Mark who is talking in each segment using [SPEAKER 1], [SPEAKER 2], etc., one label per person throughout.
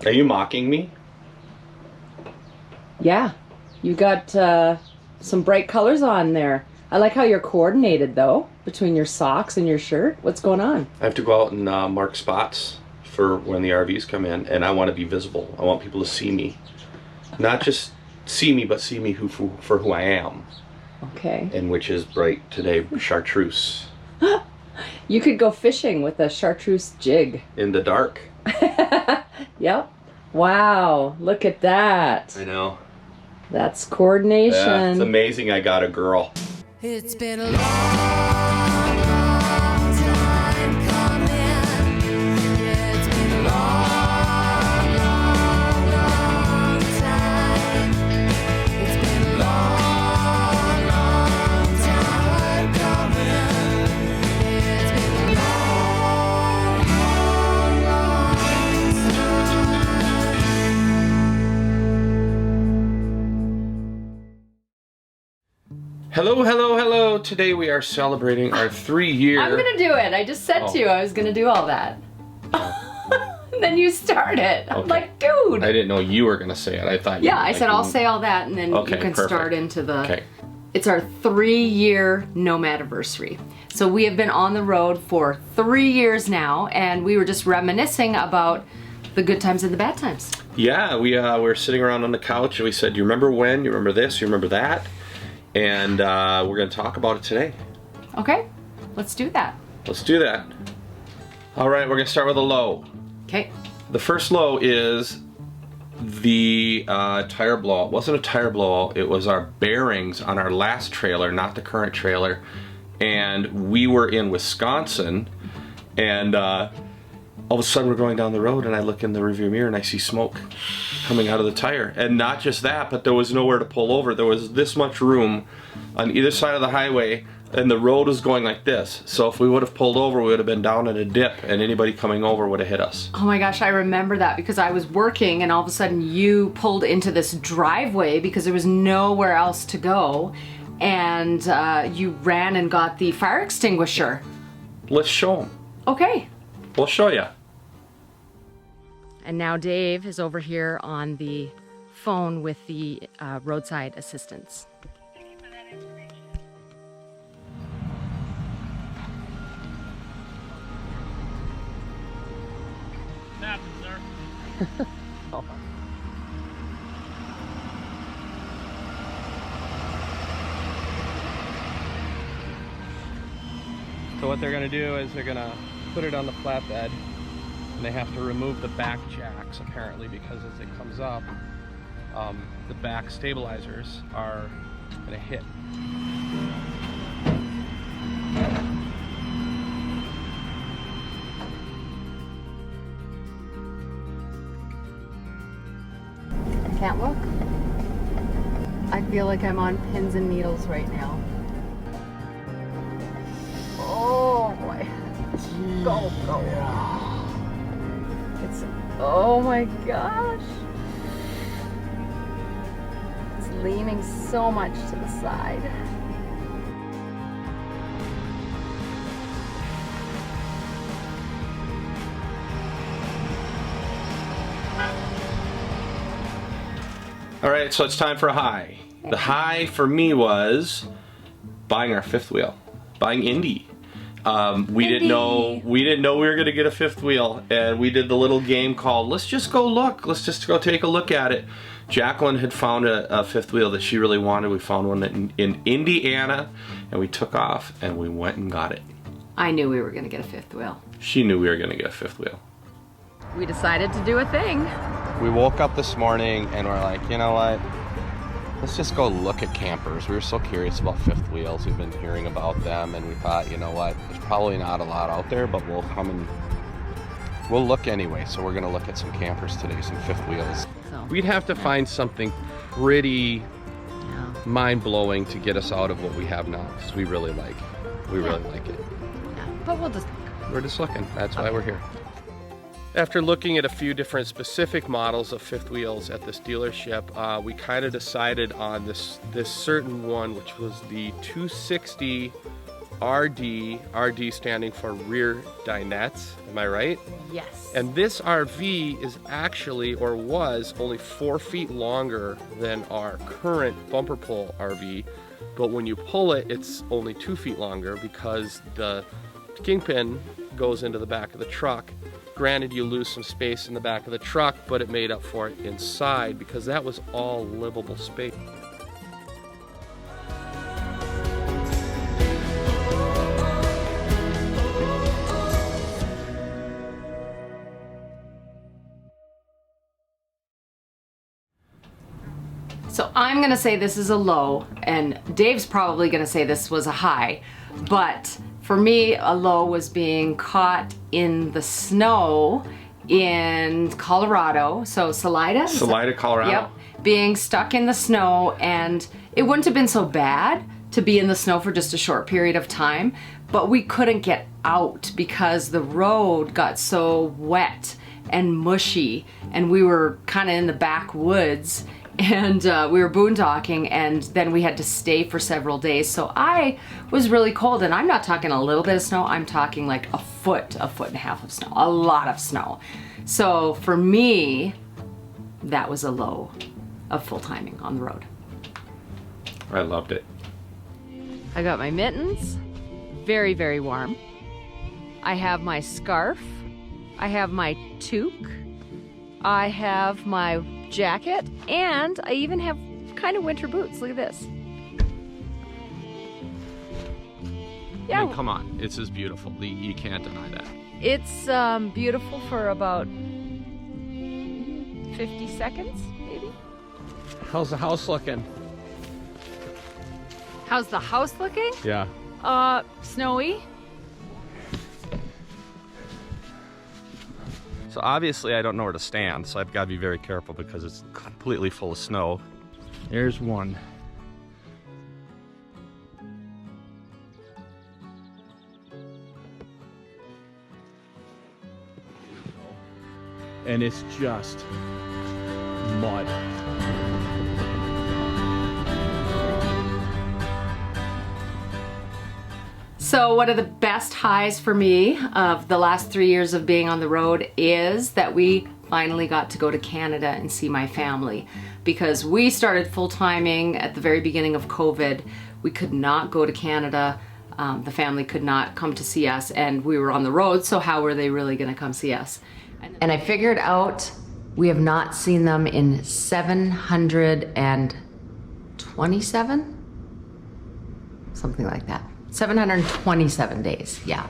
[SPEAKER 1] Are you mocking me?
[SPEAKER 2] Yeah, you got some bright colors on there. I like how you're coordinated though, between your socks and your shirt. What's going on?
[SPEAKER 1] I have to go out and mark spots for when the RVs come in, and I want to be visible. I want people to see me. Not just see me, but see me for who I am.
[SPEAKER 2] Okay.
[SPEAKER 1] And which is right today, chartreuse.
[SPEAKER 2] You could go fishing with a chartreuse jig.
[SPEAKER 1] In the dark.
[SPEAKER 2] Yep. Wow, look at that.
[SPEAKER 1] I know.
[SPEAKER 2] That's coordination.
[SPEAKER 1] Yeah, it's amazing I got a girl.
[SPEAKER 3] It's been a long, long time coming. It's been a long, long, long time. It's been a long, long time coming. It's been a long, long, long time.
[SPEAKER 1] Hello, hello, hello. Today we are celebrating our 3-year...
[SPEAKER 2] I'm gonna do it. I just said to you I was gonna do all that. And then you started. I'm
[SPEAKER 1] Okay.
[SPEAKER 2] like, dude.
[SPEAKER 1] I didn't know you were going to say it. I thought you
[SPEAKER 2] Yeah, I said I'll say all that and then
[SPEAKER 1] Okay,
[SPEAKER 2] you can
[SPEAKER 1] perfect.
[SPEAKER 2] start into the...
[SPEAKER 1] Okay.
[SPEAKER 2] It's our 3-year nomadiversary. So we have been on the road for 3 years now, and we were just reminiscing about the good times and the bad times.
[SPEAKER 1] Yeah, we were sitting around on the couch and we said, you remember when? You remember this? You remember that? And we're going to talk about it today.
[SPEAKER 2] Okay, let's do that.
[SPEAKER 1] Let's do that. All right, we're going to start with a low.
[SPEAKER 2] Okay.
[SPEAKER 1] The first low is the tire blowout. It wasn't a tire blowout, it was our bearings on our last trailer, not the current trailer. And we were in Wisconsin, and all of a sudden we're going down the road and I look in the rearview mirror and I see smoke coming out of the tire. And not just that, but there was nowhere to pull over. There was this much room on either side of the highway, and the road was going like this. So if we would have pulled over, we would have been down in a dip, and anybody coming over would have hit us.
[SPEAKER 2] Oh my gosh, I remember that because I was working and all of a sudden you pulled into this driveway because there was nowhere else to go, and you ran and got the fire extinguisher.
[SPEAKER 1] Let's show them.
[SPEAKER 2] Okay.
[SPEAKER 1] We'll show you.
[SPEAKER 2] And now Dave is over here on the phone with the roadside assistants.
[SPEAKER 4] Happened, sir. So what they're going to do is they're going to put it on the flatbed, and they have to remove the back jacks apparently, because as it comes up, the back stabilizers are going to hit.
[SPEAKER 2] I can't look. I feel like I'm on pins and needles right now. Oh boy. Go, go. It's, oh my gosh. It's leaning so much to the side.
[SPEAKER 1] All right, so it's time for a high. The high for me was buying our fifth wheel, buying Indy. We didn't know we were gonna get a fifth wheel, and we did the little game called let's just go look, let's just go take a look at it. Jacqueline had found a fifth wheel that she really wanted. We found one in Indiana, and we took off and we went and got it.
[SPEAKER 2] I knew we were gonna get a fifth wheel.
[SPEAKER 1] She knew we were gonna get a fifth wheel.
[SPEAKER 2] We decided to do a thing.
[SPEAKER 5] We woke up this morning and we're like, you know what? Let's just go look at campers. We were so curious about fifth wheels. We've been hearing about them, and we thought, you know what? There's probably not a lot out there, but we'll come and we'll look anyway. So we're gonna look at some campers today, some fifth wheels.
[SPEAKER 2] So,
[SPEAKER 5] We'd have to find something pretty
[SPEAKER 2] yeah.
[SPEAKER 5] mind-blowing to get us out of what we have now, because we really like it.
[SPEAKER 2] Yeah. But we'll just
[SPEAKER 5] We're just looking. That's why we're here. After looking at a few different specific models of fifth wheels at this dealership, we kind of decided on this certain one, which was the 260
[SPEAKER 4] RD, RD standing for rear dinette, am I right?
[SPEAKER 2] Yes.
[SPEAKER 4] And this RV is actually, or was, only 4 feet longer than our current bumper pull RV. But when you pull it, it's only 2 feet longer because the kingpin goes into the back of the truck. Granted, you lose some space in the back of the truck, but it made up for it inside because that was all livable space.
[SPEAKER 2] So I'm gonna say this is a low, and Dave's probably gonna say this was a high, but for me, a low was being caught in the snow in Colorado, so Salida?
[SPEAKER 1] Salida, Colorado.
[SPEAKER 2] Yep, being stuck in the snow, and it wouldn't have been so bad to be in the snow for just a short period of time, but we couldn't get out because the road got so wet and mushy, and we were kind of in the backwoods, and we were boondocking, and then we had to stay for several days. So I was really cold, and I'm not talking a little bit of snow, I'm talking like a foot and a half of snow, a lot of snow. So for me, that was a low of full timing on the road.
[SPEAKER 1] I loved it.
[SPEAKER 2] I got my mittens, very, very warm. I have my scarf, I have my toque, I have my jacket, and I even have kind of winter boots. Look at this. Yeah,
[SPEAKER 5] I mean, come on, it's just beautiful. You can't deny that.
[SPEAKER 2] it's beautiful for about 50 seconds, maybe.
[SPEAKER 4] How's the house looking?
[SPEAKER 2] How's the house looking?
[SPEAKER 4] Yeah.
[SPEAKER 2] Snowy.
[SPEAKER 5] So obviously I don't know where to stand, so I've got to be very careful because it's completely full of snow.
[SPEAKER 4] There's one. And it's just mud.
[SPEAKER 2] So one of the best highs for me of the last 3 years of being on the road is that we finally got to go to Canada and see my family, because we started full-timing at the very beginning of COVID. We could not go to Canada. The family could not come to see us, and we were on the road, so how were they really gonna come see us? And I figured out we have not seen them in 727? Something like that. 727 days, yeah.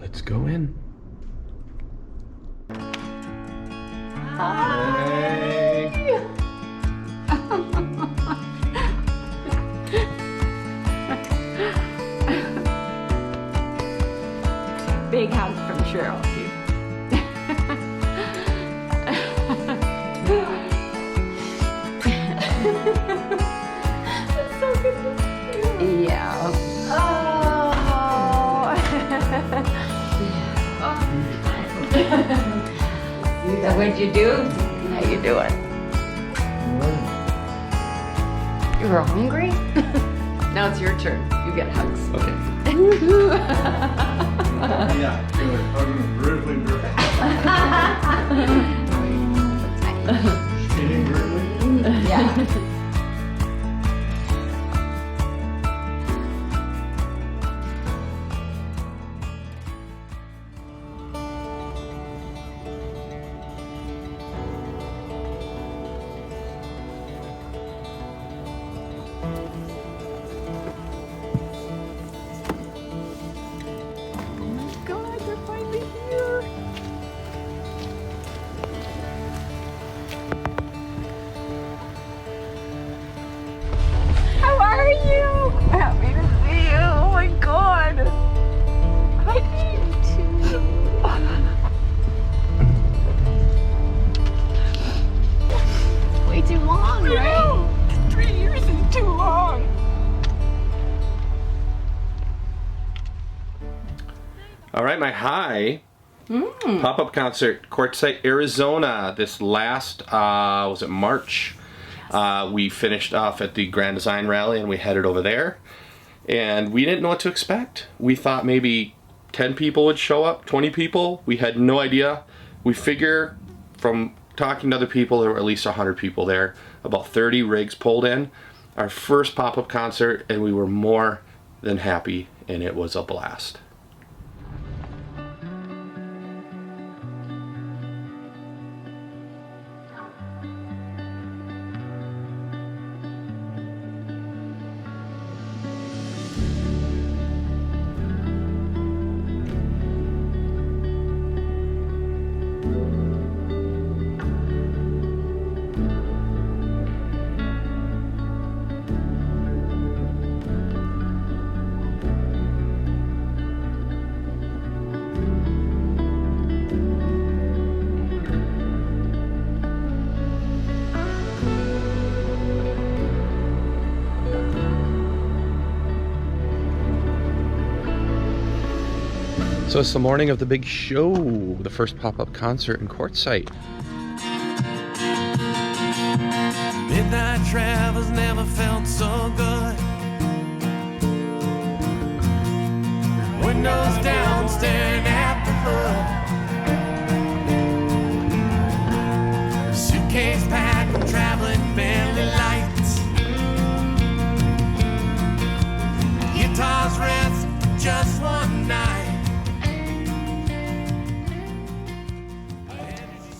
[SPEAKER 4] Let's go in.
[SPEAKER 2] Big hug from Cheryl. That's so good to see you. Yeah. Oh. What'd you do? How you doing? You were hungry? Now it's your turn. You get hugs.
[SPEAKER 1] Okay.
[SPEAKER 6] Yeah, good. Hugging Grizzly. Eating Grizzly.
[SPEAKER 2] Yeah. God, they're finally here. How are you? Happy to see you. Oh my God. I need you too. Way too long, right? 3 years is too long.
[SPEAKER 1] All right, my high pop-up concert, Quartzite, Arizona. This last, was it March? We finished off at the Grand Design Rally and we headed over there. And we didn't know what to expect. We thought maybe 10 people would show up, 20 people. We had no idea. We figure from talking to other people, there were at least 100 people there. About 30 rigs pulled in. Our first pop-up concert, and we were more than happy, and it was a blast.
[SPEAKER 4] So it's the morning of the big show, the first pop-up concert in Quartzite.
[SPEAKER 3] Midnight travels never felt so good. Windows down, staring at the hood. Suitcase packed and traveling barely lights. Guitars rest just one night.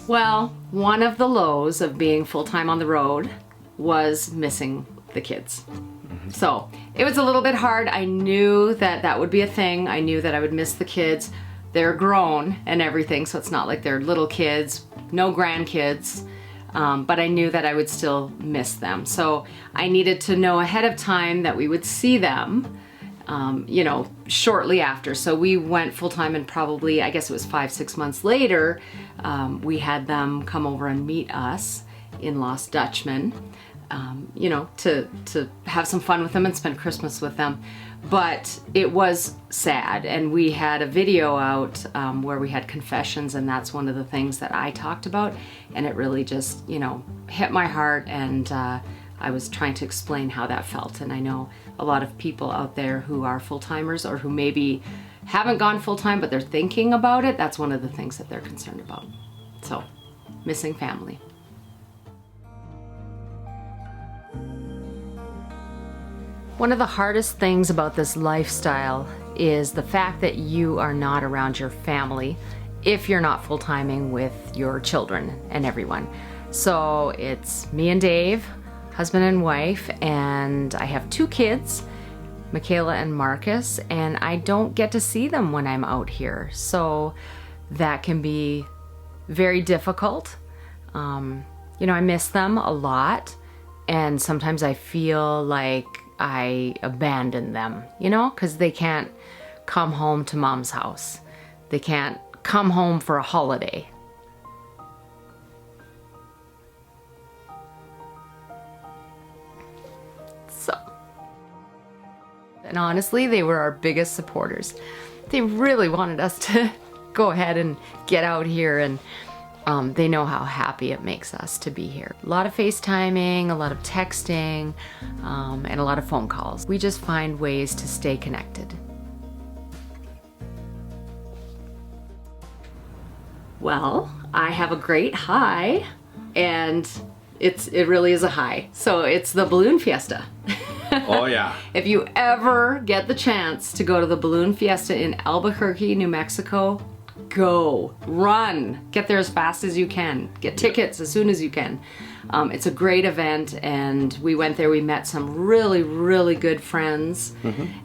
[SPEAKER 2] Well, one of the lows of being full-time on the road was missing the kids. So it was a little bit hard. I knew that that would be a thing. I knew that I would miss the kids. They're grown and everything, so it's not like they're little kids, no grandkids. But I knew that I would still miss them. So I needed to know ahead of time that we would see them, shortly after. So we went full-time, and probably, I guess it was 5-6 months later, we had them come over and meet us in Lost Dutchman, to have some fun with them and spend Christmas with them. But it was sad, and we had a video out where we had confessions, and that's one of the things that I talked about, and it really just, hit my heart, and I was trying to explain how that felt. And I know a lot of people out there who are full-timers, or who maybe haven't gone full-time but they're thinking about it. That's one of the things that they're concerned about. So, missing family. One of the hardest things about this lifestyle is the fact that you are not around your family if you're not full-timing with your children and everyone. So it's me and Dave, husband and wife, and I have 2 kids, Michaela and Marcus, and I don't get to see them when I'm out here. So that can be very difficult. I miss them a lot, and sometimes I feel like I abandon them, because they can't come home to mom's house. They can't come home for a holiday. And honestly, they were our biggest supporters. They really wanted us to go ahead and get out here, and they know how happy it makes us to be here. A lot of FaceTiming, a lot of texting, and a lot of phone calls. We just find ways to stay connected. Well, I have a great high, and it really is a high. So it's the Balloon Fiesta.
[SPEAKER 1] Oh yeah.
[SPEAKER 2] If you ever get the chance to go to the Balloon Fiesta in Albuquerque, New Mexico, go, run, get there as fast as you can, get tickets as soon as you can. It's a great event, and we went there, we met some really, really good friends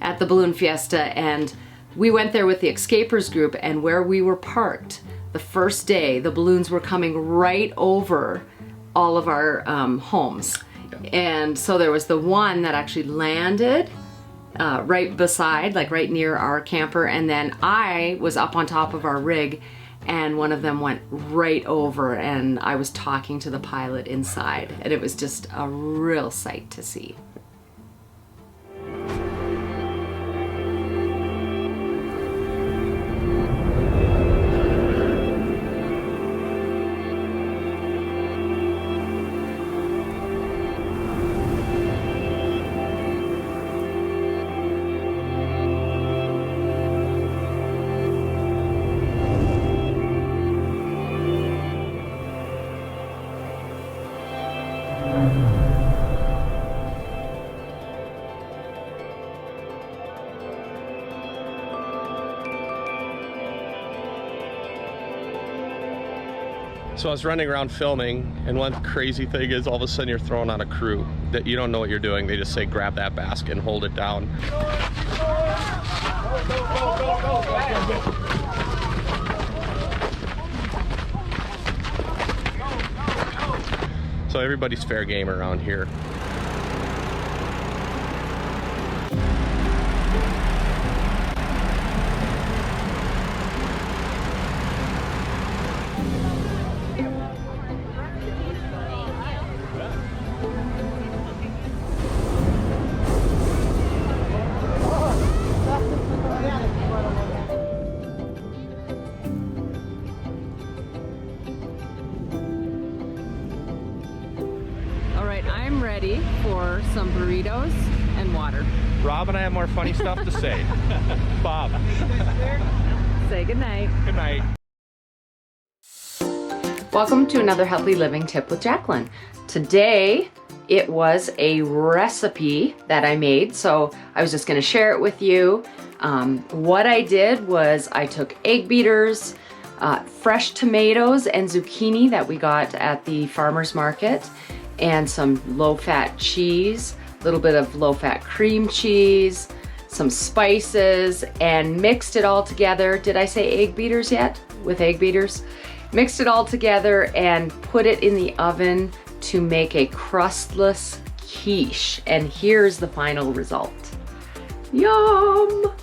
[SPEAKER 2] at the Balloon Fiesta, and we went there with the Escapers group, and where we were parked the first day, the balloons were coming right over all of our homes. And so there was the one that actually landed right beside, like right near our camper, and then I was up on top of our rig, and one of them went right over, and I was talking to the pilot inside, and it was just a real sight to see.
[SPEAKER 4] So I was running around filming, and one crazy thing is all of a sudden you're thrown on a crew that you don't know what you're doing. They just say grab that basket and hold it down. So everybody's fair game around here.
[SPEAKER 2] I'm ready for some burritos and water.
[SPEAKER 4] Rob and I have more funny stuff to say. Bob.
[SPEAKER 2] Say goodnight.
[SPEAKER 4] Good night.
[SPEAKER 2] Welcome to another Healthy Living Tip with Jacqueline. Today it was a recipe that I made, so I was just going to share it with you. What I did was I took egg beaters, fresh tomatoes and zucchini that we got at the farmer's market, and some low-fat cheese, a little bit of low-fat cream cheese, some spices, and mixed it all together. Did I say egg beaters yet? With egg beaters. Mixed it all together and put it in the oven to make a crustless quiche. And here's the final result. Yum!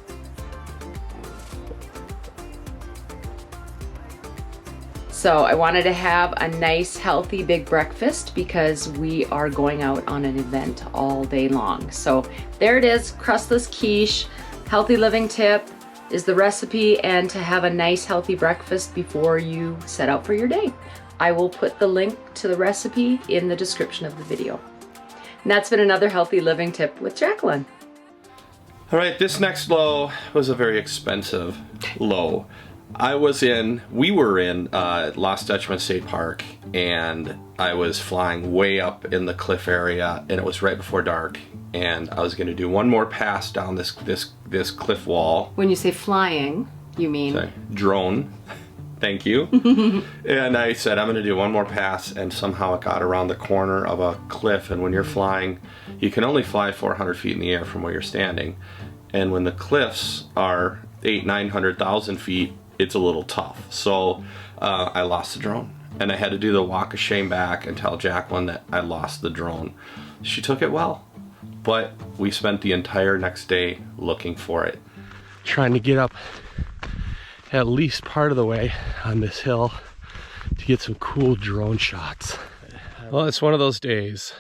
[SPEAKER 2] So I wanted to have a nice, healthy, big breakfast because we are going out on an event all day long. So there it is, crustless quiche. Healthy living tip is the recipe, and to have a nice, healthy breakfast before you set out for your day. I will put the link to the recipe in the description of the video. And that's been another Healthy Living Tip with Jacqueline.
[SPEAKER 1] All right, this next low was a very expensive low. We were in Lost Dutchman State Park, and I was flying way up in the cliff area, and it was right before dark, and I was going to do one more pass down this cliff wall.
[SPEAKER 2] When you say flying, you mean?
[SPEAKER 1] Sorry, drone. Thank you. And I said, I'm going to do one more pass, and somehow it got around the corner of a cliff, and when you're flying, you can only fly 400 feet in the air from where you're standing. And when the cliffs are 800,000-900,000 feet, it's a little tough. So I lost the drone, and I had to do the walk of shame back and tell Jacqueline that I lost the drone. She took it well, but we spent the entire next day looking for it.
[SPEAKER 4] Trying to get up at least part of the way on this hill to get some cool drone shots. Well, it's one of those days.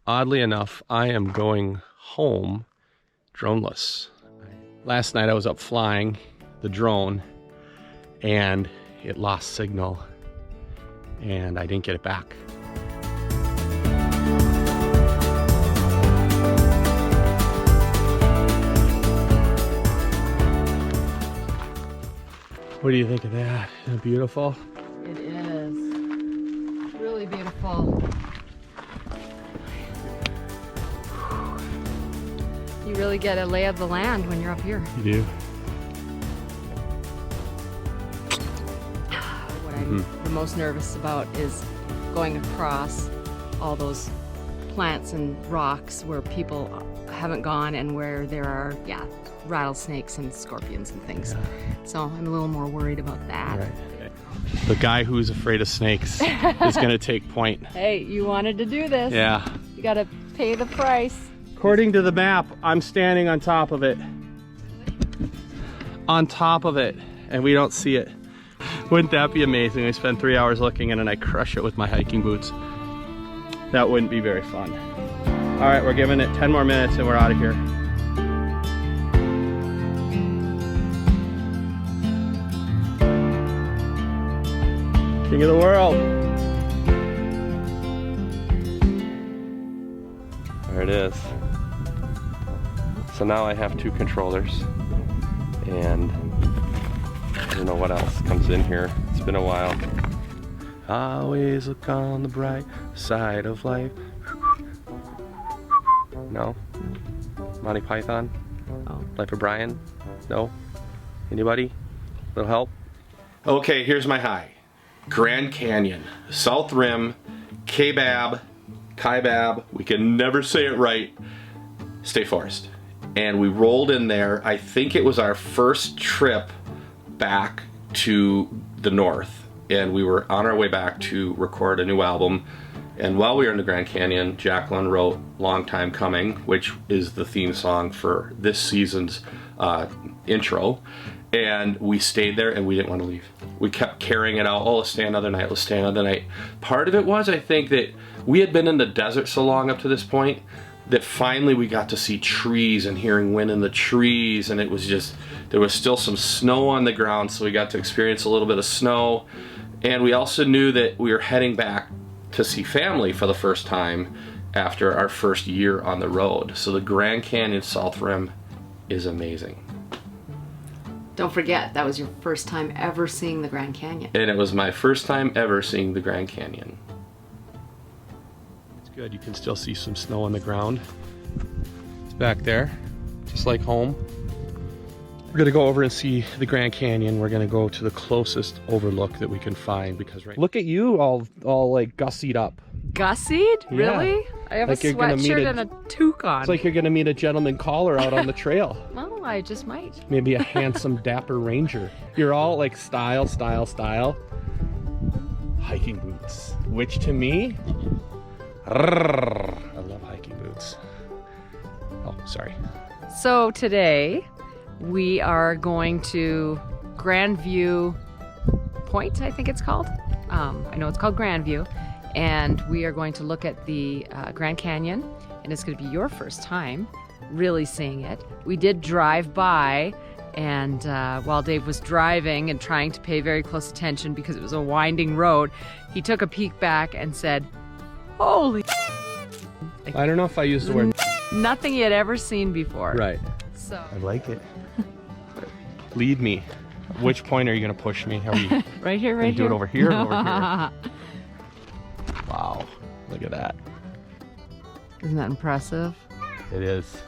[SPEAKER 4] Oddly enough, I am going home droneless. Last night I was up flying the drone, and it lost signal, and I didn't get it back. What do you think of that? Isn't it beautiful?
[SPEAKER 2] It is. Really beautiful. You really get a lay of the land when you're up here.
[SPEAKER 4] You do.
[SPEAKER 2] What I'm the most nervous about is going across all those plants and rocks where people haven't gone, and where there are, rattlesnakes and scorpions and things. So I'm a little more worried about that.
[SPEAKER 4] Right. Okay. The guy who's afraid of snakes is going to take point.
[SPEAKER 2] Hey, you wanted to do this.
[SPEAKER 4] Yeah.
[SPEAKER 2] You gotta pay the price.
[SPEAKER 4] According to the map, I'm standing on top of it. On top of it, and we don't see it. Wouldn't that be amazing? I spent 3 hours looking, and then I crush it with my hiking boots. That wouldn't be very fun. All right, we're giving it 10 more minutes and we're out of here. King of the world. There it is. So now I have 2 controllers, and I don't know what else comes in here. It's been a while. Always look on the bright side of life. No? Monty Python?
[SPEAKER 2] Oh.
[SPEAKER 4] Life of Brian? No? Anybody? Little help?
[SPEAKER 1] Okay, here's my high. Grand Canyon, South Rim, Kaibab, we can never say it right, State Forest. And we rolled in there. I think it was our first trip back to the north, and we were on our way back to record a new album. And while we were in the Grand Canyon, Jacqueline wrote Long Time Coming, which is the theme song for this season's intro. And we stayed there and we didn't want to leave. We kept carrying it out. Oh, let's stay another night, let's stay another night. Part of it was, I think, that we had been in the desert so long up to this point that finally we got to see trees and hearing wind in the trees, and it was just, there was still some snow on the ground, so we got to experience a little bit of snow. And we also knew that we were heading back to see family for the first time after our first year on the road. So the Grand Canyon South Rim is amazing.
[SPEAKER 2] Don't forget, that was your first time ever seeing the Grand Canyon.
[SPEAKER 1] And it was my first time ever seeing the Grand Canyon.
[SPEAKER 4] It's good, you can still see some snow on the ground. It's back there, just like home. We're gonna go over and see the Grand Canyon. We're gonna go to the closest overlook that we can find because look at you all like gussied up.
[SPEAKER 2] Gussied?
[SPEAKER 4] Yeah.
[SPEAKER 2] Really? I have
[SPEAKER 4] Like
[SPEAKER 2] a
[SPEAKER 4] you're gonna meet
[SPEAKER 2] sweatshirt
[SPEAKER 4] a-
[SPEAKER 2] and a toque on.
[SPEAKER 4] It's like you're gonna meet a gentleman caller out on the trail.
[SPEAKER 2] Well, I just might.
[SPEAKER 4] Maybe a handsome dapper ranger. You're all like style. Hiking boots, which to me, I love hiking boots. Oh, sorry.
[SPEAKER 2] So today we are going to Grandview Point, I think it's called. I know it's called Grandview. And we are going to look at the Grand Canyon, and it's going to be your first time really seeing it. We did drive by, and while Dave was driving and trying to pay very close attention because it was a winding road, he took a peek back and said, "Holy!"
[SPEAKER 4] I don't know if I used the word.
[SPEAKER 2] Nothing he had ever seen before.
[SPEAKER 4] Right.
[SPEAKER 2] So
[SPEAKER 4] I like it. Lead me. Which point are you going to push me? Are we
[SPEAKER 2] right here,
[SPEAKER 4] gonna
[SPEAKER 2] right
[SPEAKER 4] do
[SPEAKER 2] here.
[SPEAKER 4] it over here or over here? Wow, look at that.
[SPEAKER 2] Isn't that impressive?
[SPEAKER 4] It is.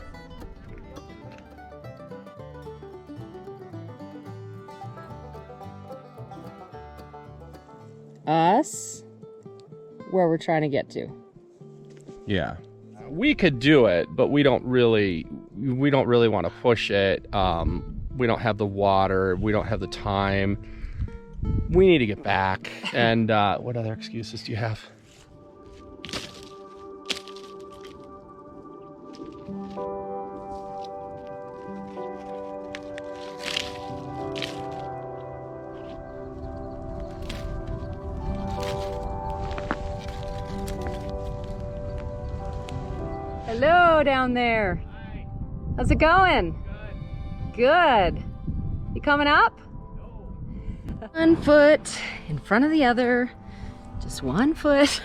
[SPEAKER 2] Us, where we're trying to get to.
[SPEAKER 4] Yeah. We could do it, but we don't really want to push it. We don't have the water, we don't have the time. We need to get back. And what other excuses do you have?
[SPEAKER 2] Hello down there. How's it going? Good. You coming up? One foot in front of the other. Just one foot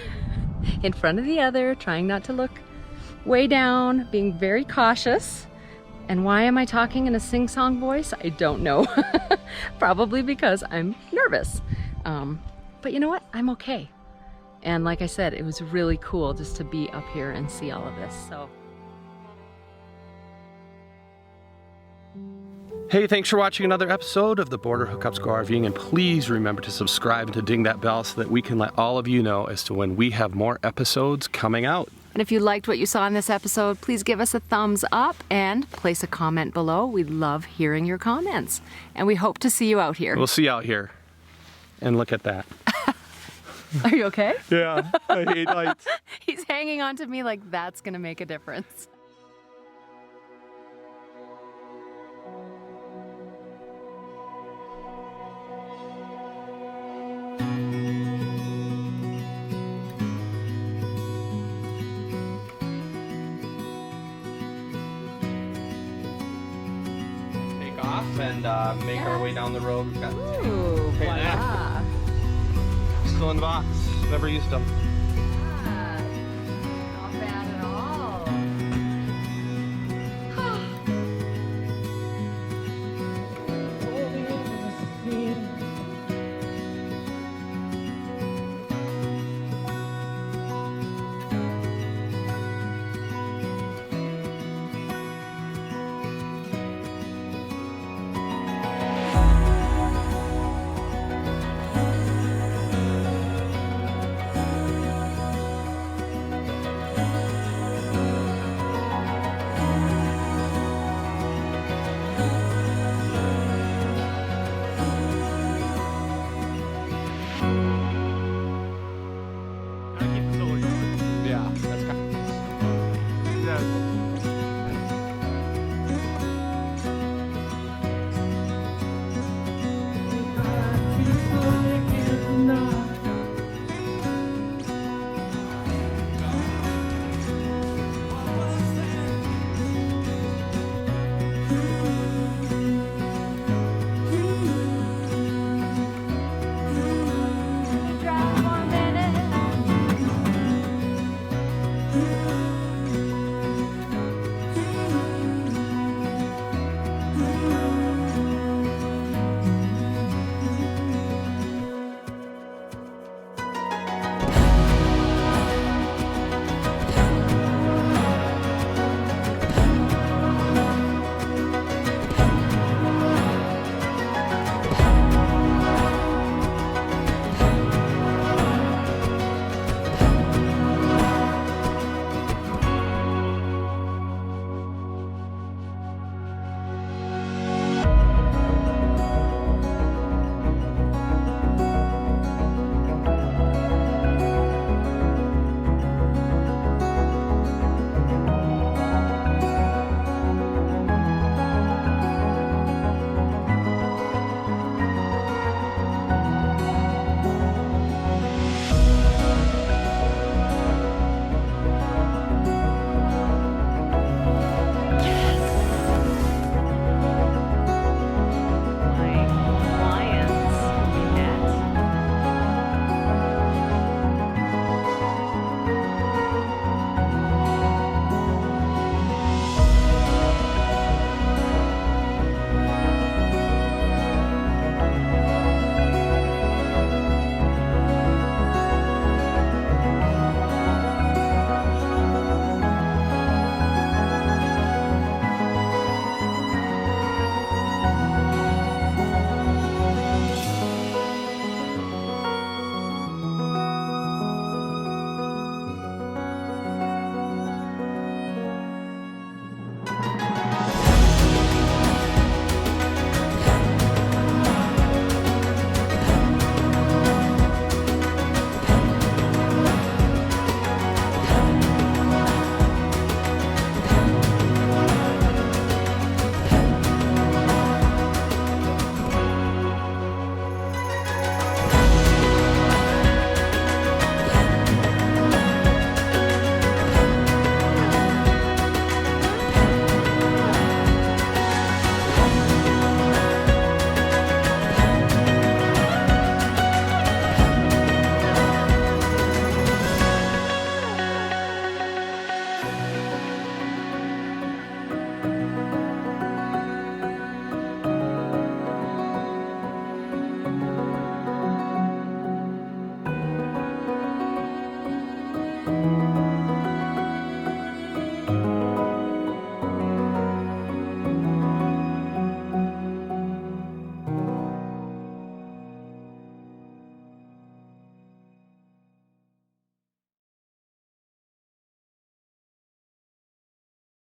[SPEAKER 2] in front of the other, trying not to look way down, being very cautious. And why am I talking in a sing-song voice? I don't know. Probably because I'm nervous. But you know what? I'm okay. And like I said, it was really cool just to be up here and see all of this. So.
[SPEAKER 4] Hey, thanks for watching another episode of the Border Hookups Go Rving, and please remember to subscribe and to ding that bell so that we can let all of you know as to when we have more episodes coming out.
[SPEAKER 2] And if you liked what you saw in this episode, please give us a thumbs up and place a comment below. We love hearing your comments. And we hope to see you out here.
[SPEAKER 4] We'll see you out here. And look at that.
[SPEAKER 2] Are you okay?
[SPEAKER 4] Yeah, I hate lights.
[SPEAKER 2] He's hanging on to me like that's gonna make a difference.
[SPEAKER 4] Take off and make our way down the road. We've got
[SPEAKER 2] Ooh,
[SPEAKER 4] Hey,
[SPEAKER 2] voila.
[SPEAKER 4] still in the box. Never used them.